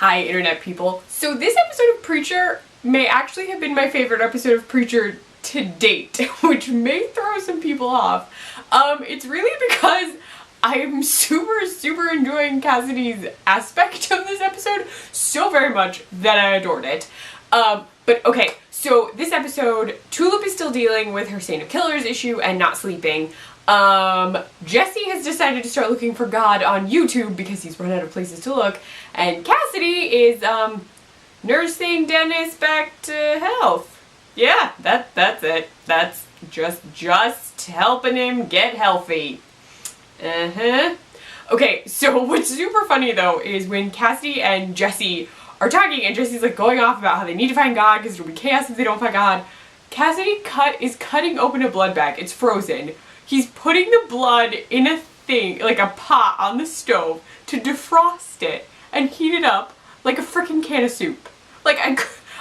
Hi, internet people. So this episode of Preacher may actually have been my favorite episode of Preacher to date, which may throw some people off. It's really because I am super enjoying Cassidy's aspect of this episode so very much that I adored it. But okay, so this episode, Tulip is still dealing with her Saint of Killers issue and not sleeping. Jesse has decided to start looking for God on YouTube because he's run out of places to look, and Cassidy is, nursing Dennis back to health. Yeah, that's it. That's just helping him get healthy. Okay, so what's super funny though is when Cassidy and Jesse are talking and Jesse's like going off about how they need to find God because it'll be chaos if they don't find God, Cassidy is cutting open a blood bag. It's frozen. He's putting the blood in a thing, like a pot on the stove to defrost it and heat it up like a freaking can of soup. Like,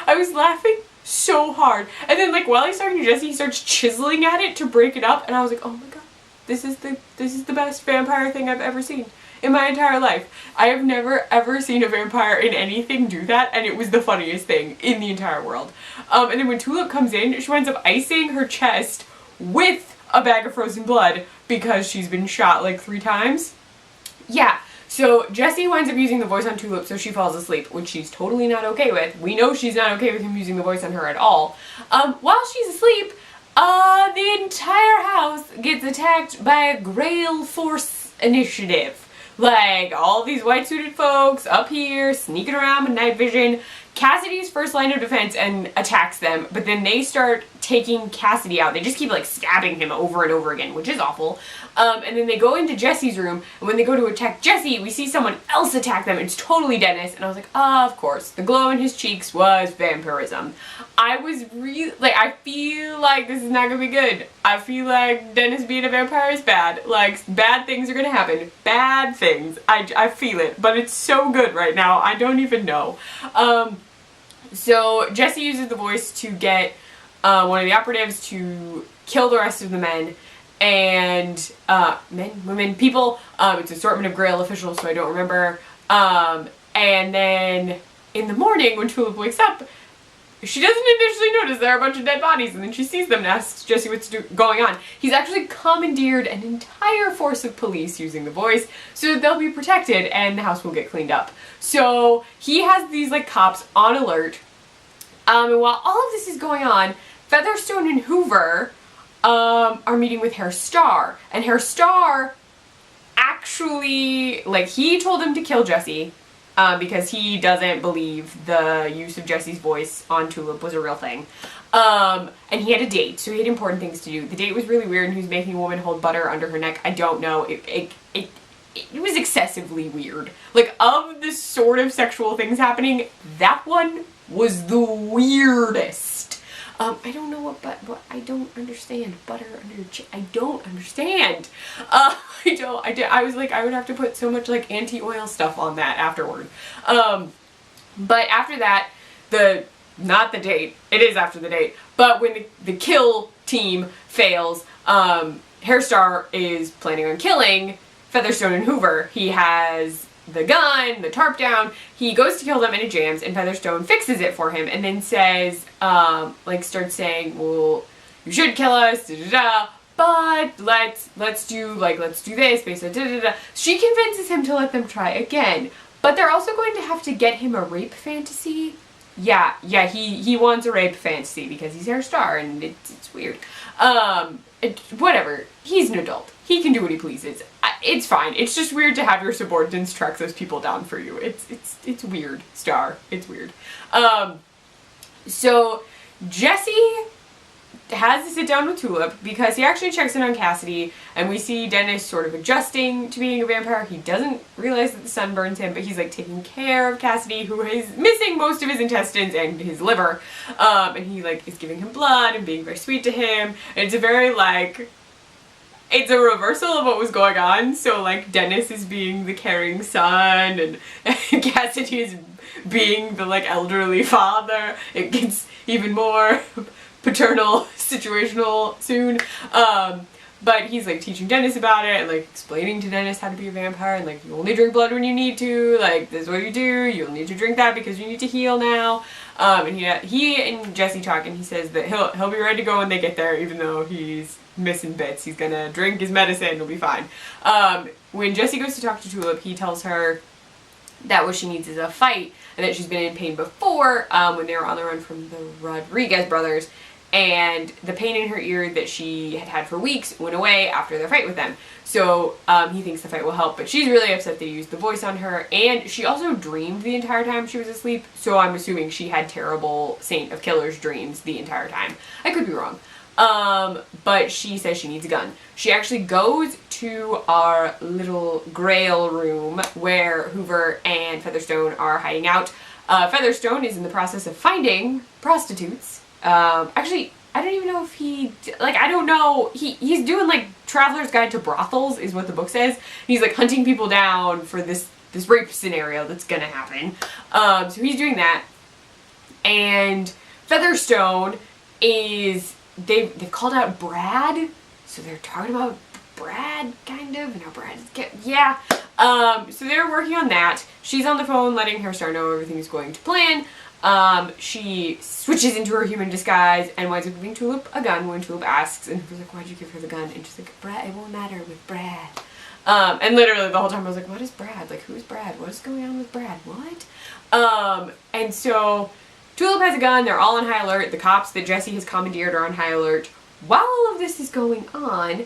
I was laughing so hard. And then, like, while he's talking to Jesse, he starts chiseling at it to break it up, and I was like, oh my god, this is the best vampire thing I've ever seen in my entire life. I have never ever seen a vampire in anything do that, and it was the funniest thing in the entire world. And then when Tulip comes in, she winds up icing her chest with a bag of frozen blood because she's been shot like 3 times. Yeah, so Jesse winds up using the voice on Tulip so she falls asleep, which she's totally not okay with. We know she's not okay with him using the voice on her at all. While she's asleep, the entire house gets attacked by a Grail Force initiative. Like, all these white-suited folks up here, sneaking around with night vision. Cassidy's first line of defense and attacks them, but then they start taking Cassidy out. They just keep, like, stabbing him over and over again, which is awful. And then they go into Jesse's room, and when they go to attack Jesse, we see someone else attack them. It's totally Dennis, and I was like, of course. The glow in his cheeks was vampirism. I was really, like, I feel like this is not gonna be good. I feel like Dennis being a vampire is bad. Like, bad things are gonna happen. Bad things. I feel it, but it's so good right now. I don't even know. So Jesse uses the voice to get one of the operatives to kill the rest of the men and men, women, people. It's an assortment of Grail officials, so I don't remember. And then in the morning when Tulip wakes up, she doesn't initially notice there are a bunch of dead bodies, and then she sees them and asks Jesse what's going on. He's actually commandeered an entire force of police using the voice so that they'll be protected and the house will get cleaned up. So he has these like cops on alert. And while all of this is going on, Featherstone and Hoover are meeting with Herr Starr. And Herr Starr actually, like, he told him to kill Jesse because he doesn't believe the use of Jesse's voice on Tulip was a real thing. And he had a date, so he had important things to do. The date was really weird, and he was making a woman hold butter under her neck. I don't know. It was excessively weird. Like, of the sort of sexual things happening, that one was the weirdest. I don't know what I don't understand. Butter under I don't understand. I was like, I would have to put so much like anti-oil stuff on that afterward. But after that, not the date, it is after the date, but when the kill team fails, Herr Starr is planning on killing Featherstone and Hoover. He has the gun, the tarp down, he goes to kill them and it jams, and Featherstone fixes it for him and then says, like starts saying, well, you should kill us, but let's do this, based on She convinces him to let them try again, but they're also going to have to get him a rape fantasy. Yeah, he wants a rape fantasy because he's Herr Starr and it's weird. Whatever, he's an adult. He can do what he pleases. It's fine. It's just weird to have your subordinates track those people down for you. It's weird, Starr. It's weird. So Jesse has to sit down with Tulip because he actually checks in on Cassidy, and we see Dennis sort of adjusting to being a vampire. He doesn't realize that the sun burns him, but he's like taking care of Cassidy, who is missing most of his intestines and his liver. And he like is giving him blood and being very sweet to him. And it's a very like, it's a reversal of what was going on. So like Dennis is being the caring son and Cassidy is being the like elderly father. It gets even more paternal situational soon. But he's like teaching Dennis about it and like explaining to Dennis how to be a vampire and like you only drink blood when you need to, like this is what you do, you'll need to drink that because you need to heal now. And he and Jesse talk and he says that he'll be ready to go when they get there, even though he's missing bits. He's gonna drink his medicine, he'll be fine. When Jesse goes to talk to Tulip, he tells her that what she needs is a fight and that she's been in pain before when they were on the run from the Rodriguez brothers, and the pain in her ear that she had had for weeks went away after their fight with them. So he thinks the fight will help, but she's really upset they used the voice on her, and she also dreamed the entire time she was asleep, so I'm assuming she had terrible Saint of Killers dreams the entire time. I could be wrong. But she says she needs a gun. She actually goes to our little Grail room where Hoover and Featherstone are hiding out. Featherstone is in the process of finding prostitutes. Actually, I don't even know if I don't know, he's doing like Traveler's Guide to Brothels is what the book says. He's like hunting people down for this rape scenario that's gonna happen. So he's doing that. And Featherstone is, they've called out Brad, so they're talking about Brad, kind of, and how Brad is yeah. So they're working on that. She's on the phone letting Hairstar know everything's going to plan. She switches into her human disguise and winds up giving Tulip a gun when Tulip asks, and Hoover's like, why'd you give her the gun? And she's like, Brad, it won't matter with Brad. And literally the whole time I was like, what is Brad? Like, who's Brad? What is going on with Brad? What? And so Tulip has a gun, they're all on high alert, the cops that Jesse has commandeered are on high alert. While all of this is going on,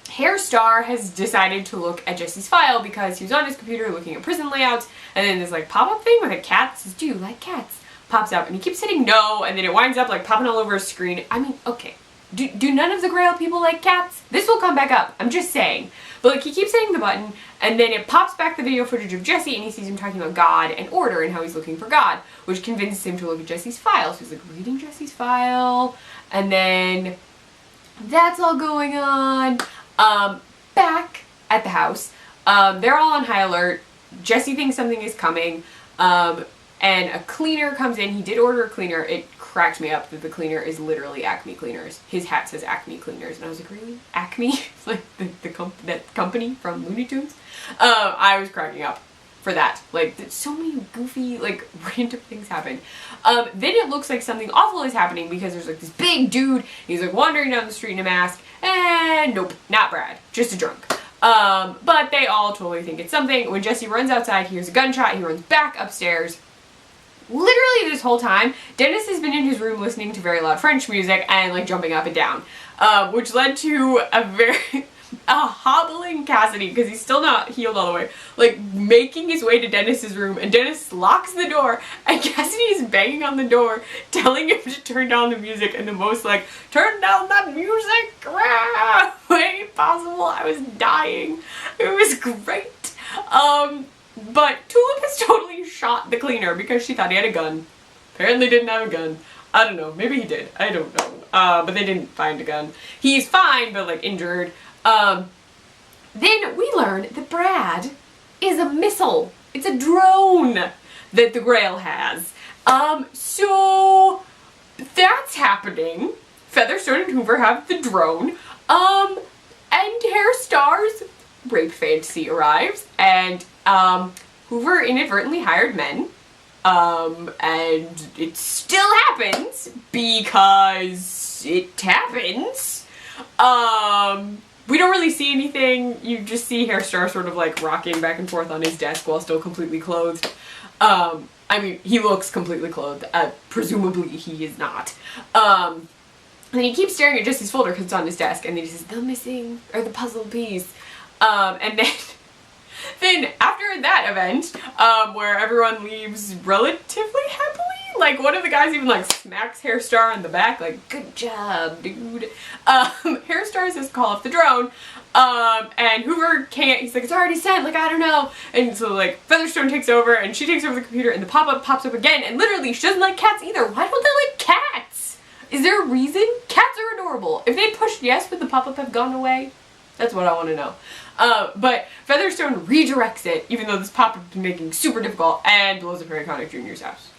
Hairstar has decided to look at Jesse's file because he was on his computer looking at prison layouts, and then this like pop-up thing with a cat says, do you like cats? Pops up, and he keeps hitting no, and then it winds up like popping all over his screen. I mean, okay. Do none of the Grail people like cats? This will come back up, I'm just saying. But like he keeps hitting the button, and then it pops back the video footage of Jesse, and he sees him talking about God and order and how he's looking for God, which convinces him to look at Jesse's file. So he's like reading Jesse's file, and then that's all going on. Back at the house, they're all on high alert. Jesse thinks something is coming, and a cleaner comes in. He did order a cleaner. It cracked me up that the cleaner is literally Acme Cleaners. His hat says Acme Cleaners, and I was like, really? Acme? Like that company from Looney Tunes? I was cracking up for that. Like, so many goofy, like, random things happen. Then it looks like something awful is happening because there's like this big dude. He's like wandering down the street in a mask, and nope, not Brad, just a drunk. But they all totally think it's something. When Jesse runs outside, he hears a gunshot, he runs back upstairs. Literally this whole time, Dennis has been in his room listening to very loud French music and like jumping up and down, which led to a hobbling Cassidy, because he's still not healed all the way, like making his way to Dennis's room, and Dennis locks the door, and Cassidy is banging on the door, telling him to turn down the music in the most like, turn down that music way possible. I was dying. It was great. But Tulip has totally shot the cleaner because she thought he had a gun. Apparently didn't have a gun. I don't know. Maybe he did. I don't know. But they didn't find a gun. He's fine, but like injured. Then we learn that Brad is a missile. It's a drone that the Grail has. So that's happening. Featherstone and Hoover have the drone. And Hairstar's rape fantasy arrives, and Hoover inadvertently hired men. And it still happens because it happens. We don't really see anything. You just see Hairstar sort of like rocking back and forth on his desk while still completely clothed. I mean, he looks completely clothed. Presumably he is not. And then he keeps staring at just his folder because it's on his desk, and then he says, the missing, or the puzzle piece. And then after that event, where everyone leaves relatively happily, like one of the guys even like smacks Hairstar on the back, like, good job, dude. Hairstar says call off the drone, and Hoover can't, he's like, it's already sent, like, I don't know. And so like Featherstone takes over, and she takes over the computer, and the pop-up pops up again, and literally she doesn't like cats either. Why don't they like cats? Is there a reason? Cats are adorable. If they'd pushed yes, would the pop-up have gone away? That's what I want to know. But Featherstone redirects it, even though this pop-up is making super difficult, and blows up Harry Connick Jr.'s house.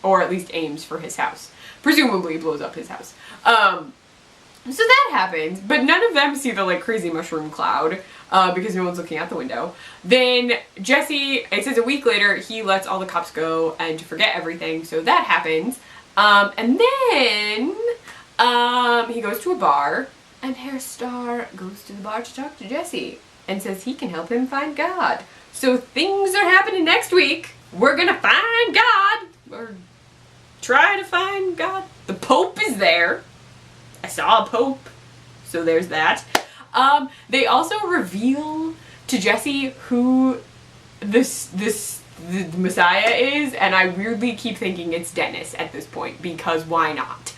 Or at least aims for his house. Presumably blows up his house. So that happens, but none of them see the like crazy mushroom cloud because no one's looking out the window. Then Jesse, it says a week later, he lets all the cops go and to forget everything, so that happens. And then he goes to a bar, and Hair Star goes to the bar to talk to Jesse and says he can help him find God. So things are happening next week. We're gonna find God, or try to find God. The Pope is there. I saw a Pope, so there's that. They also reveal to Jesse who the Messiah is, and I weirdly keep thinking it's Dennis at this point, because why not?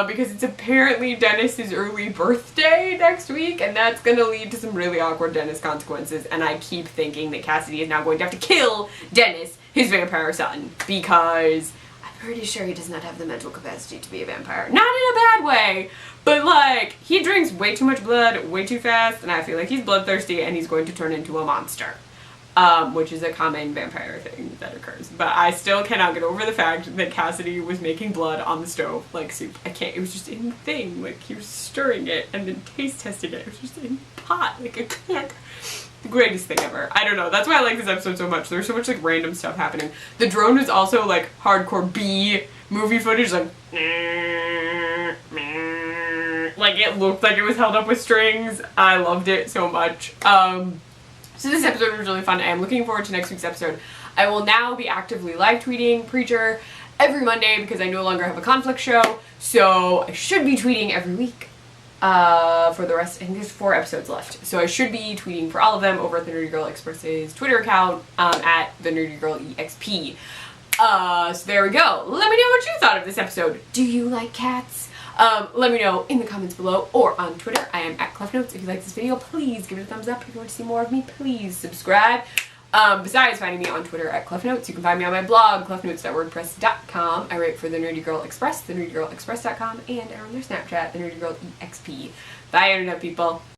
Because it's apparently Dennis's early birthday next week, and that's gonna lead to some really awkward Dennis consequences, and I keep thinking that Cassidy is now going to have to kill Dennis, his vampire son, because I'm pretty sure he does not have the mental capacity to be a vampire. Not in a bad way, but like, he drinks way too much blood way too fast, and I feel like he's bloodthirsty and he's going to turn into a monster. Which is a common vampire thing that occurs. But I still cannot get over the fact that Cassidy was making blood on the stove like soup. I can't, it was just in the thing, like he was stirring it and then taste testing it. It was just in the pot, like I can't. The greatest thing ever. I don't know, that's why I like this episode so much. There's so much like random stuff happening. The drone is also like hardcore B movie footage, like it looked like it was held up with strings. I loved it so much. So this episode was really fun. I am looking forward to next week's episode. I will now be actively live tweeting Preacher every Monday because I no longer have a conflict show. So I should be tweeting every week for the rest. I think there's 4 episodes left. So I should be tweeting for all of them over at the Nerdy Girl Express's Twitter account at the Nerdy Girl EXP. So there we go. Let me know what you thought of this episode. Do you like cats? Let me know in the comments below or on Twitter. I am at Kleffnotes. If you like this video, please give it a thumbs up. If you want to see more of me, please subscribe. Besides finding me on Twitter at Kleffnotes, you can find me on my blog, kleffnotes.wordpress.com. I write for the Nerdy Girl Express, thenerdygirlexpress.com, and I run their Snapchat, the Nerdy Girl EXP. Bye, Internet people.